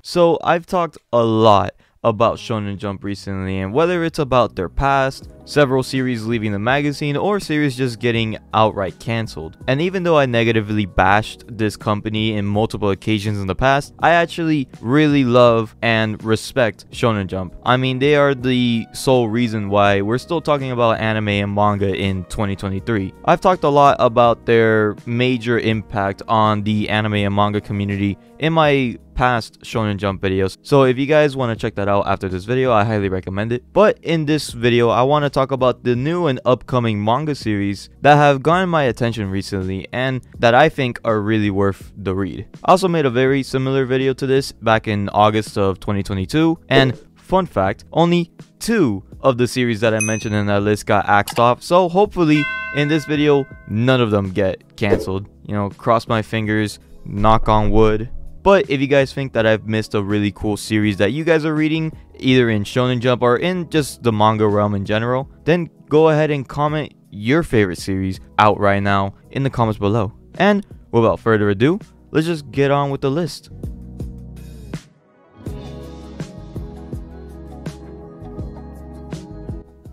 So I've talked a lot about Shonen Jump recently, and whether it's about their past, several series leaving the magazine, or series just getting outright cancelled. And even though I negatively bashed this company in multiple occasions in the past, I actually really love and respect Shonen Jump. I mean, they are the sole reason why we're still talking about anime and manga in 2023. I've talked a lot about their major impact on the anime and manga community in my past Shonen Jump videos, so if you guys want to check that out after this video, I highly recommend it. But in this video, I want to talk about the new and upcoming manga series that have gotten my attention recently and that I think are really worth the read. I also made a very similar video to this back in August of 2022, and fun fact, only 2 of the series that I mentioned in that list got axed off, so hopefully in this video none of them get cancelled. You know, cross my fingers, knock on wood. But if you guys think that I've missed a really cool series that you guys are reading, either in Shonen Jump or in just the manga realm in general, then go ahead and comment your favorite series out right now in the comments below. And without further ado, let's just get on with the list.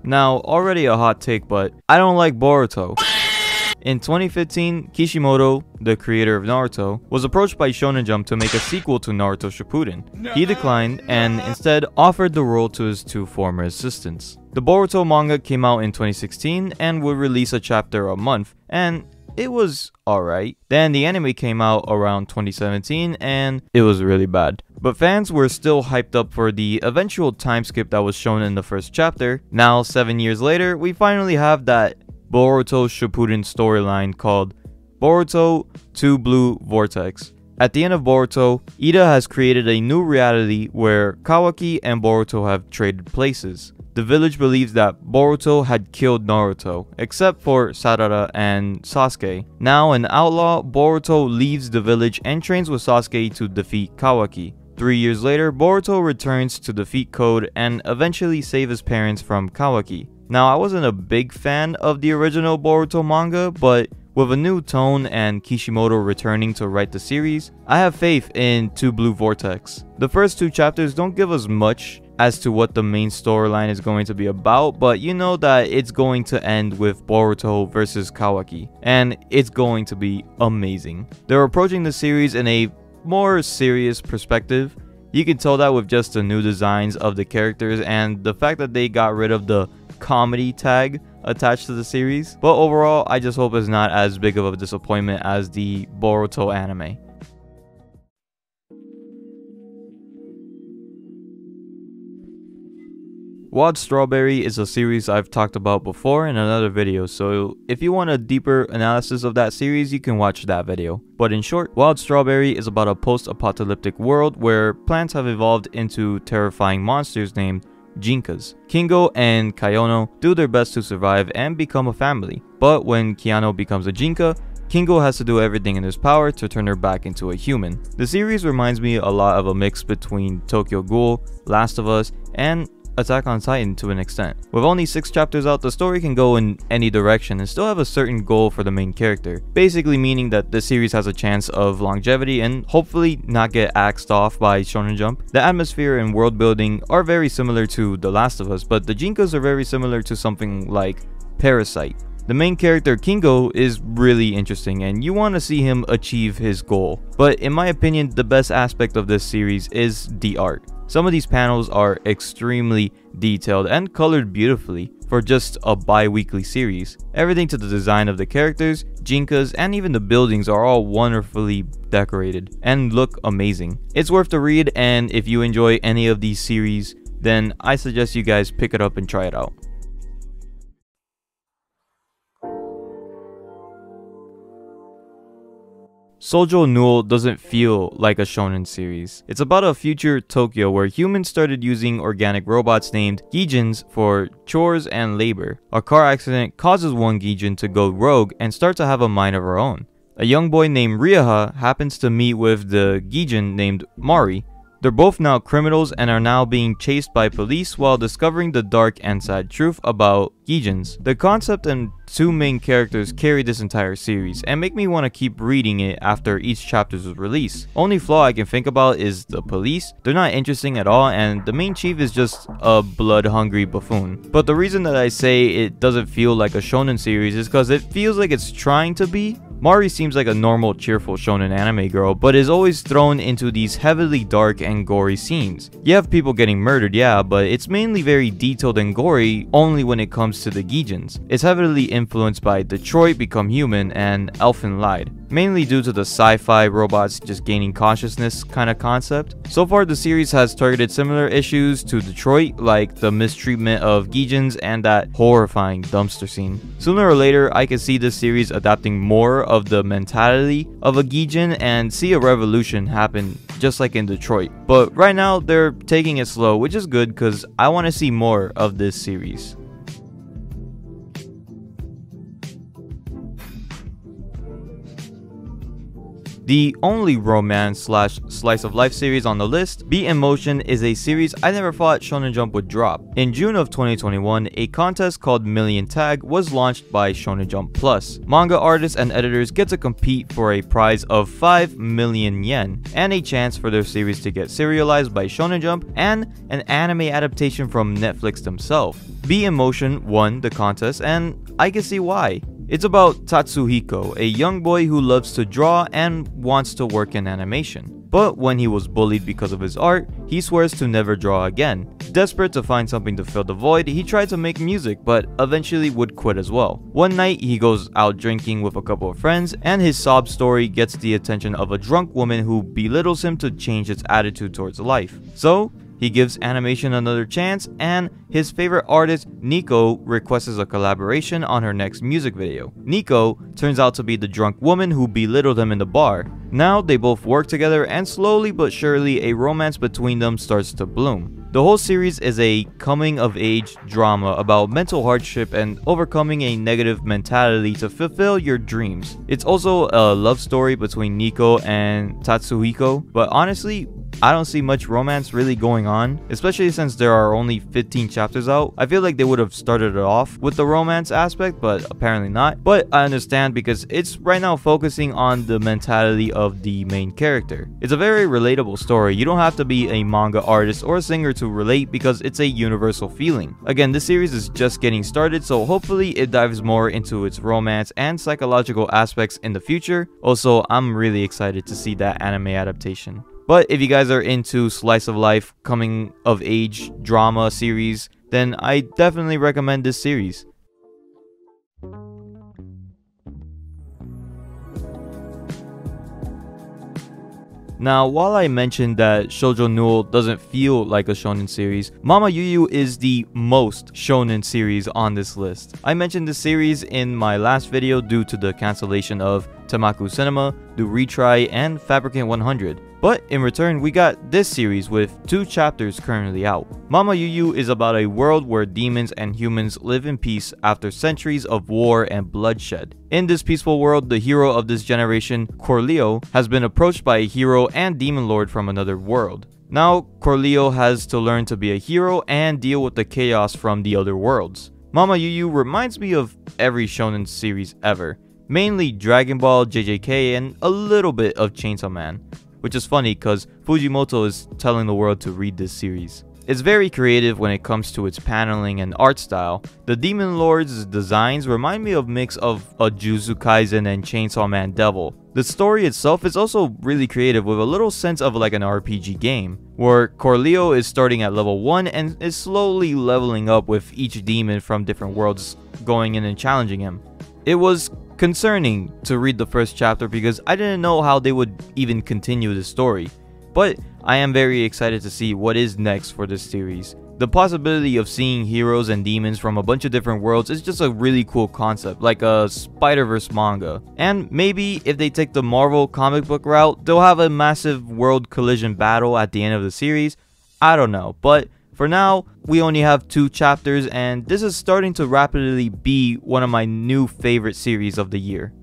Now, already a hot take, but I don't like Boruto. In 2015, Kishimoto, the creator of Naruto, was approached by Shonen Jump to make a sequel to Naruto Shippuden. He declined and instead offered the role to his 2 former assistants. The Boruto manga came out in 2016 and would release a chapter a month, and it was alright. Then the anime came out around 2017 and it was really bad. But fans were still hyped up for the eventual time skip that was shown in the first chapter. Now, 7 years later, we finally have that Boruto Shippuden storyline called Boruto 2 Blue Vortex. At the end of Boruto, Ida has created a new reality where Kawaki and Boruto have traded places. The village believes that Boruto had killed Naruto, except for Sarada and Sasuke. Now an outlaw, Boruto leaves the village and trains with Sasuke to defeat Kawaki. 3 years later, Boruto returns to defeat Code and eventually save his parents from Kawaki. Now, I wasn't a big fan of the original Boruto manga, but with a new tone and Kishimoto returning to write the series, I have faith in 2 Blue Vortex. The first 2 chapters don't give us much as to what the main storyline is going to be about, but you know that it's going to end with Boruto versus Kawaki, and it's going to be amazing. They're approaching the series in a more serious perspective. You can tell that with just the new designs of the characters and the fact that they got rid of the comedy tag attached to the series. But overall, I just hope it's not as big of a disappointment as the Boruto anime. Wild Strawberry is a series I've talked about before in another video, so if you want a deeper analysis of that series, you can watch that video. But in short, Wild Strawberry is about a post-apocalyptic world where plants have evolved into terrifying monsters named Jinkas. Kingo and Kayono do their best to survive and become a family, but when Kiano becomes a Jinka, Kingo has to do everything in his power to turn her back into a human. The series reminds me a lot of a mix between Tokyo Ghoul, Last of Us, and Attack on Titan to an extent. With only 6 chapters out, the story can go in any direction and still have a certain goal for the main character, basically meaning that the series has a chance of longevity and hopefully not get axed off by Shonen Jump. The atmosphere and world building are very similar to The Last of Us, but the Jinkas are very similar to something like Parasite. The main character Kingo is really interesting and you want to see him achieve his goal. But in my opinion, the best aspect of this series is the art. Some of these panels are extremely detailed and colored beautifully for just a bi-weekly series. Everything to the design of the characters, Jinkas, and even the buildings are all wonderfully decorated and look amazing. It's worth the read, and if you enjoy any of these series, then I suggest you guys pick it up and try it out. Shoujo Newell doesn't feel like a shonen series. It's about a future Tokyo where humans started using organic robots named Gijins for chores and labor. A car accident causes one Gijin to go rogue and start to have a mind of her own. A young boy named Ryaha happens to meet with the Gijin named Mari. They're both now criminals and are now being chased by police while discovering the dark and sad truth about Gijins. The concept and two main characters carry this entire series and make me want to keep reading it after each chapter's release. Only flaw I can think about is the police. They're not interesting at all, and the main chief is just a blood-hungry buffoon. But the reason that I say it doesn't feel like a shonen series is because it feels like it's trying to be. Mari seems like a normal, cheerful shonen anime girl, but is always thrown into these heavily dark and gory scenes. You have people getting murdered, yeah, but it's mainly very detailed and gory only when it comes to the Gijins. It's heavily influenced by Detroit Become Human and Elfen Lied, mainly due to the sci-fi robots just gaining consciousness kind of concept. So far, the series has targeted similar issues to Detroit, like the mistreatment of Gijins and that horrifying dumpster scene. Sooner or later, I can see this series adapting more of the mentality of a Gijin and see a revolution happen just like in Detroit. But right now, they're taking it slow, which is good because I want to see more of this series. The only romance slash slice of life series on the list, Beat in Motion, is a series I never thought Shonen Jump would drop. In June of 2021, a contest called Million Tag was launched by Shonen Jump Plus. Manga artists and editors get to compete for a prize of 5 million yen and a chance for their series to get serialized by Shonen Jump and an anime adaptation from Netflix themselves. Beat in Motion won the contest, and I can see why. It's about Tatsuhiko, a young boy who loves to draw and wants to work in animation. But when he was bullied because of his art, he swears to never draw again. Desperate to find something to fill the void, he tried to make music, but eventually would quit as well. One night, he goes out drinking with a couple of friends, and his sob story gets the attention of a drunk woman who belittles him to change its attitude towards life. So, he gives animation another chance, and his favorite artist, Nico, requests a collaboration on her next music video. Nico turns out to be the drunk woman who belittled him in the bar. Now they both work together, and slowly but surely a romance between them starts to bloom. The whole series is a coming-of-age drama about mental hardship and overcoming a negative mentality to fulfill your dreams. It's also a love story between Nico and Tatsuhiko, but honestly, I don't see much romance really going on, especially since there are only 15 chapters out. I feel like they would have started it off with the romance aspect, but apparently not. But I understand because it's right now focusing on the mentality of the main character. It's a very relatable story. You don't have to be a manga artist or a singer to relate because it's a universal feeling. Again, this series is just getting started, so hopefully it dives more into its romance and psychological aspects in the future. Also, I'm really excited to see that anime adaptation. But if you guys are into slice of life, coming of age drama series, then I definitely recommend this series. Now, while I mentioned that Shoujo Noul doesn't feel like a shonen series, Mama Yu Yu is the most shonen series on this list. I mentioned this series in my last video due to the cancellation of Tamaku Cinema, The Retry, and Fabricant 100. But in return, we got this series with 2 chapters currently out. Mama Yu Yu is about a world where demons and humans live in peace after centuries of war and bloodshed. In this peaceful world, the hero of this generation, Corleo, has been approached by a hero and demon lord from another world. Now, Corleo has to learn to be a hero and deal with the chaos from the other worlds. Mama Yu Yu reminds me of every shonen series ever, mainly Dragon Ball, JJK, and a little bit of Chainsaw Man. Which is funny because Fujimoto is telling the world to read this series. It's very creative when it comes to its paneling and art style. The Demon Lord's designs remind me of a mix of a Jujutsu Kaisen and Chainsaw Man Devil. The story itself is also really creative with a little sense of like an RPG game, where Corleo is starting at level 1 and is slowly leveling up with each demon from different worlds going in and challenging him. It was concerning to read the first chapter because I didn't know how they would even continue the story, but I am very excited to see what is next for this series. The possibility of seeing heroes and demons from a bunch of different worlds is just a really cool concept, like a Spider-Verse manga. And maybe if they take the Marvel comic book route, they'll have a massive world collision battle at the end of the series. I don't know, but for now, we only have 2 chapters, and this is starting to rapidly be one of my new favorite series of the year.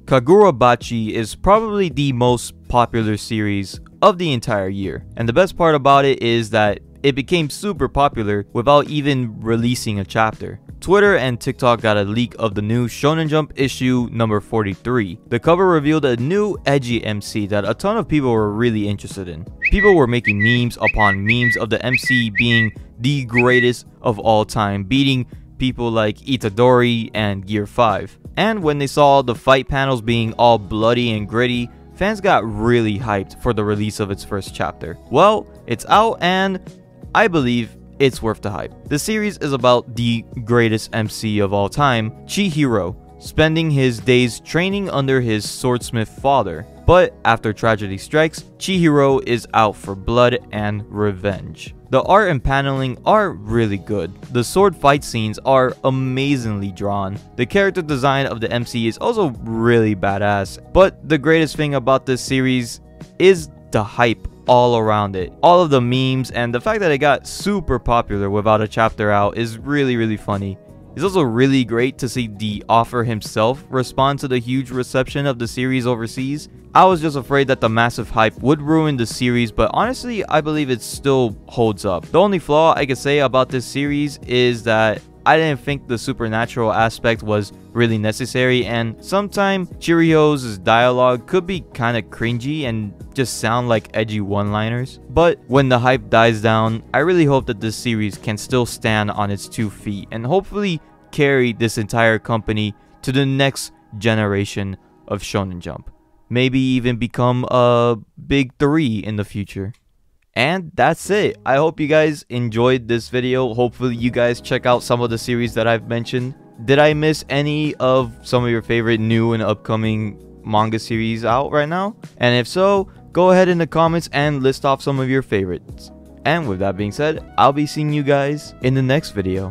Kagurabachi is probably the most popular series of the entire year, and the best part about it is that it became super popular without even releasing a chapter. Twitter and TikTok got a leak of the new Shonen Jump issue number 43. The cover revealed a new edgy MC that a ton of people were really interested in. People were making memes upon memes of the MC being the greatest of all time, beating people like Itadori and Gear 5. And when they saw the fight panels being all bloody and gritty, fans got really hyped for the release of its first chapter. Well, it's out and I believe it's worth the hype. The series is about the greatest MC of all time, Chihiro, spending his days training under his swordsmith father. But after tragedy strikes, Chihiro is out for blood and revenge. The art and paneling are really good. The sword fight scenes are amazingly drawn. The character design of the MC is also really badass. But the greatest thing about this series is the hype all around it. All of the memes and the fact that it got super popular without a chapter out is really funny. It's also really great to see the author himself respond to the huge reception of the series overseas. I was just afraid that the massive hype would ruin the series, but honestly, I believe it still holds up. The only flaw I could say about this series is that I didn't think the supernatural aspect was really necessary, and sometimes Chihirio's dialogue could be kinda cringy and just sound like edgy one-liners. But when the hype dies down, I really hope that this series can still stand on its 2 feet and hopefully carry this entire company to the next generation of Shonen Jump. Maybe even become a big 3 in the future. And that's it. I hope you guys enjoyed this video. Hopefully you guys check out some of the series that I've mentioned. Did I miss any of some of your favorite new and upcoming manga series out right now? And if so, go ahead in the comments and list off some of your favorites. And with that being said, I'll be seeing you guys in the next video.